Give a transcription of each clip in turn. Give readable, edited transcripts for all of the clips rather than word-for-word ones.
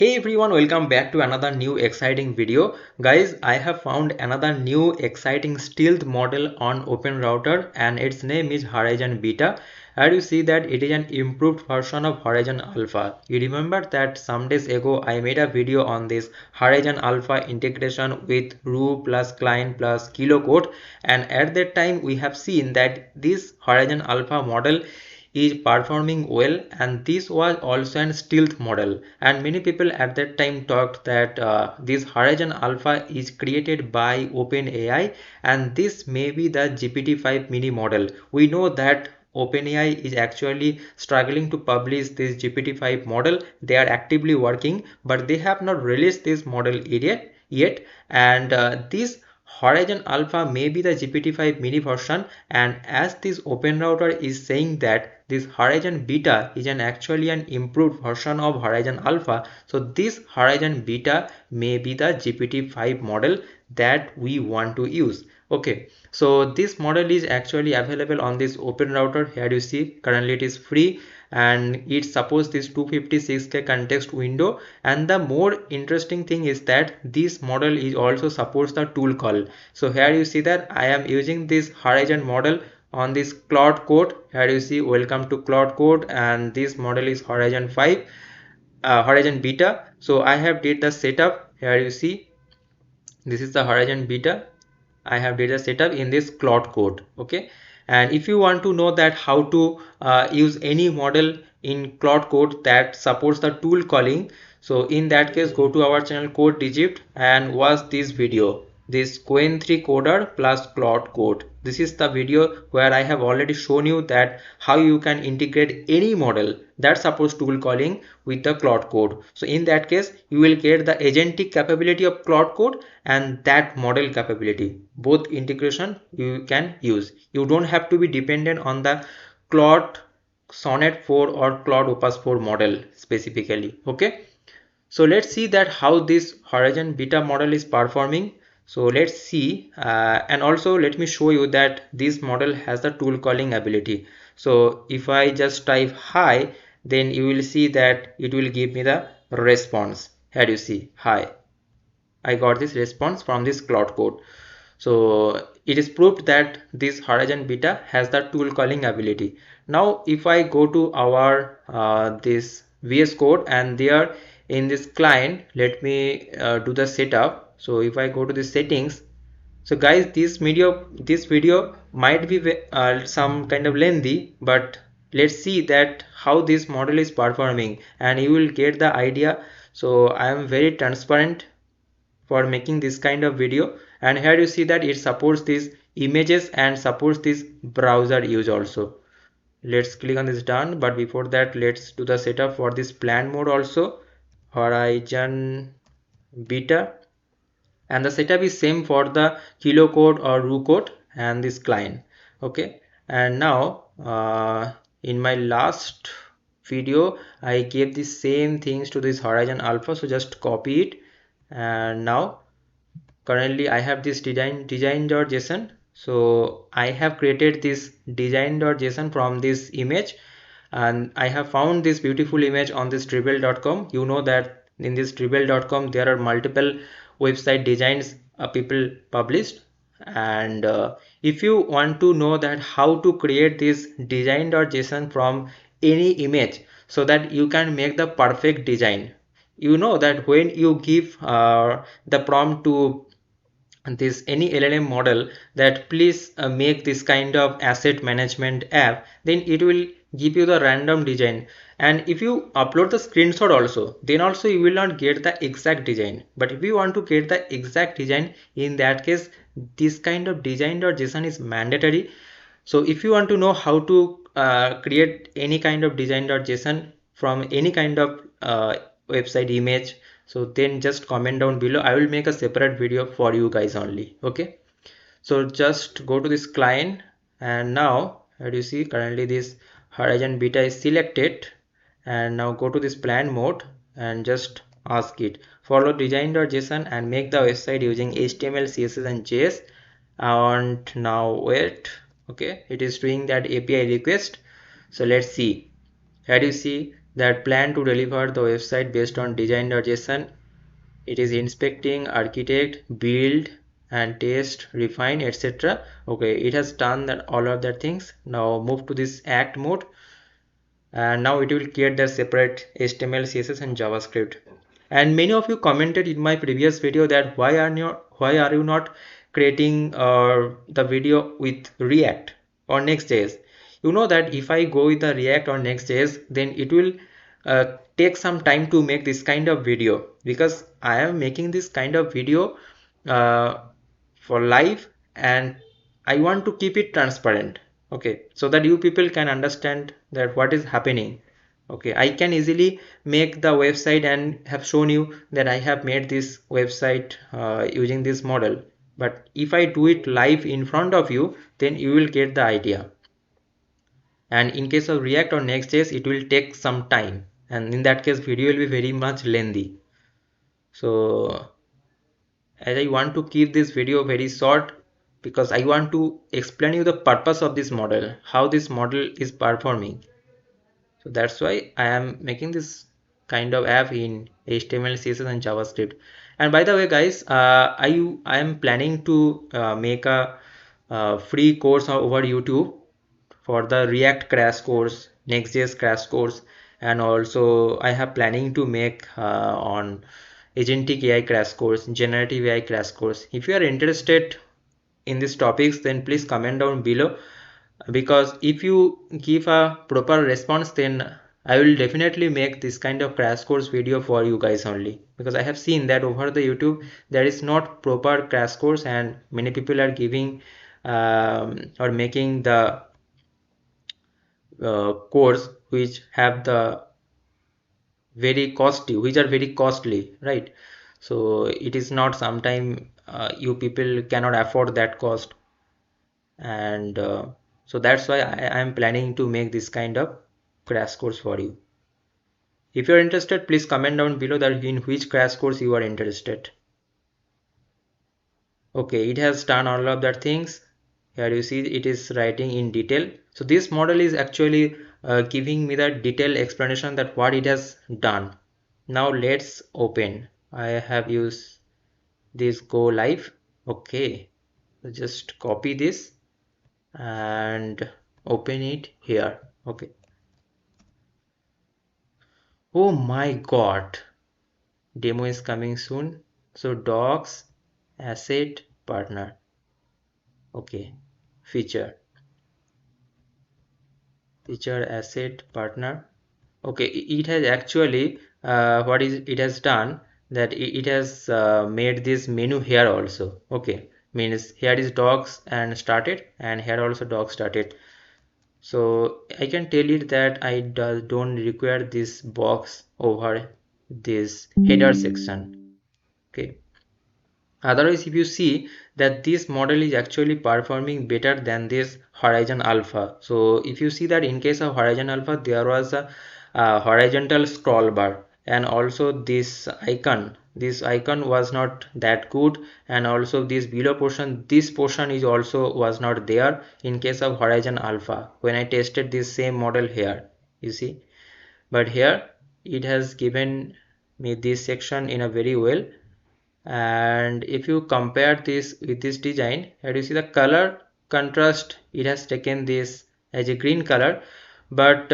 Hey everyone, welcome back to another new exciting video. Guys, I have found another new exciting stealth model on OpenRouter and its name is Horizon Beta. As you see that it is an improved version of Horizon Alpha. You remember that some days ago I made a video on this Horizon Alpha integration with Roo plus Cline plus Kilocode, and at that time we have seen that this Horizon Alpha model is performing well, and this was also an stealth model, and many people at that time talked that this Horizon Alpha is created by OpenAI and this may be the GPT-5 mini model. We know that OpenAI is actually struggling to publish this GPT-5 model. They are actively working, but they have not released this model yet, and this Horizon Alpha may be the GPT-5 mini version, and as this OpenRouter is saying that this Horizon Beta is actually an improved version of Horizon Alpha, so this Horizon Beta may be the GPT-5 model that we want to use. Okay, so this model is actually available on this OpenRouter. Here you see currently it is free and it supports this 256K context window, and the more interesting thing is that this model is also supports the tool call. So here you see that I am using this Horizon model on this Claude code. Here you see welcome to Claude code, and this model is Horizon 5 Horizon Beta. So I have did the setup. Here you see this is the Horizon Beta. I have did a setup in this Claude code. Okay, and if you want to know that how to use any model in Claude code that supports the tool calling, so in that case go to our channel Code Digit and watch this video, this Qwen 3 coder plus Claude code. This is the video where I have already shown you that how you can integrate any model that supports tool calling with the Claude code. So in that case you will get the agentic capability of Claude code and that model capability. Both integration you can use. You don't have to be dependent on the Claude Sonnet 4 or Claude Opus 4 model specifically. Okay, so let's see that how this Horizon Beta model is performing. So let's see, and also let me show you that this model has the tool calling ability. So if I just type hi, then you will see that it will give me the response. Here you see hi, I got this response from this Claude code. So it is proved that this Horizon Beta has the tool calling ability. Now if I go to our this VS Code, and there in this client, let me do the setup. So if I go to the settings, so guys, this video might be some kind of lengthy, but let's see that how this model is performing and you will get the idea. So I am very transparent for making this kind of video, and here you see that it supports these images and supports this browser use also. Let's click on this done, but before that let's do the setup for this plan mode also, Horizon Beta, and the setup is same for the kilo code or Roo code and this client. Okay, and now in my last video I gave the same things to this Horizon Alpha, so just copy it, and now currently I have this design.json. So I have created this design.json from this image, and I have found this beautiful image on this dribble.com. You know that in this dribble.com there are multiple website designs people published, and if you want to know that how to create this design.json from any image so that you can make the perfect design, you know that when you give the prompt to this any LLM model that please make this kind of asset management app, then it will give you the random design, and if you upload the screenshot also, then also you will not get the exact design. But if you want to get the exact design, in that case this kind of design.json is mandatory. So if you want to know how to create any kind of design.json from any kind of website image, so then just comment down below. I will make a separate video for you guys only. Okay, so just go to this client, and now as you see currently this Horizon Beta is selected, and now go to this plan mode and just ask it follow design.json and make the website using HTML, CSS and JS. And now wait, okay, it is doing that API request. So let's see. Here you see that plan to deliver the website based on design.json. It is inspecting, architect, build and test, refine, etc. Okay, it has done that all of that things. Now move to this act mode, and now it will create the separate HTML, CSS and JavaScript. And many of you commented in my previous video that why are you not creating the video with React or Next.js. You know that if I go with the React or Next.js, then it will take some time to make this kind of video, because I am making this kind of video uh, for live, and I want to keep it transparent, okay, so that you people can understand that what is happening. Okay, I can easily make the website and have shown you that I have made this website using this model, but if I do it live in front of you, then you will get the idea. And in case of React or Next.js, it will take some time, and in that case video will be very much lengthy. So as I want to keep this video very short, because I want to explain you the purpose of this model, how this model is performing. So that's why I am making this kind of app in HTML, CSS and JavaScript. And by the way guys, I am planning to make a free course over YouTube for the React crash course, Next.js crash course, and also I have planning to make on agentic AI crash course, generative AI crash course. If you are interested in these topics, then please comment down below, because if you give a proper response, then I will definitely make this kind of crash course video for you guys only, because I have seen that over the YouTube there is not proper crash course, and many people are giving or making the course which have the very costly, which are very costly, right? So it is not sometime you people cannot afford that cost, and so that's why I am planning to make this kind of crash course for you. If you are interested, please comment down below that in which crash course you are interested. Okay, it has done all of that things. Here you see it is writing in detail. So this model is actually giving me the detailed explanation that what it has done. Now let's open. I have used this go live. Okay, so just copy this and open it here. Okay. Oh my god, demo is coming soon. So docs, asset, partner. Okay, feature, asset, partner. Okay, it has actually what is it has done, that it has made this menu here also. Okay, means here is docs and started, and here also docs started. So I can tell it that I don't require this box over this header section. Okay, otherwise if you see that this model is actually performing better than this Horizon Alpha. So if you see that in case of Horizon Alpha there was a horizontal scroll bar, and also this icon was not that good, and also this portion is also was not there in case of Horizon Alpha when I tested this same model here, you see. But here it has given me this section in a very well. And if you compare this with this design, here you see the color contrast, it has taken this as a green color, but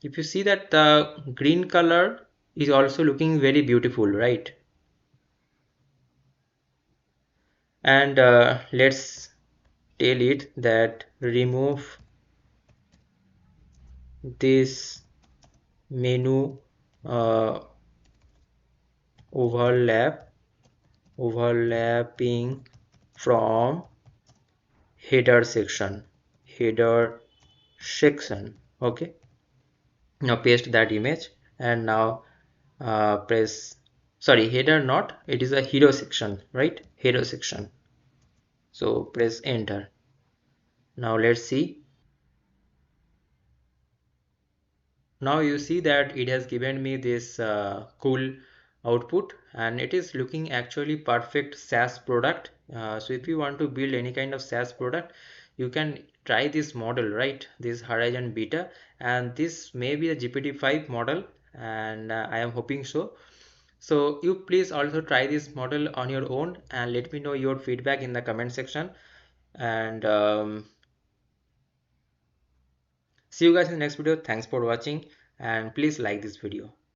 if you see that the green color is also looking very beautiful, right? And let's tell it that remove this menu uh, overlapping from header section. Okay, now paste that image, and now press, sorry, header not, it is a hero section, right? Hero section. So press enter. Now let's see. Now you see that it has given me this cool output, and it is looking actually perfect SaaS product. So if you want to build any kind of SaaS product, you can try this model, right? This Horizon Beta, and this may be the GPT-5 model, and I am hoping so. So you please also try this model on your own and let me know your feedback in the comment section. And see you guys in the next video. Thanks for watching, and please like this video.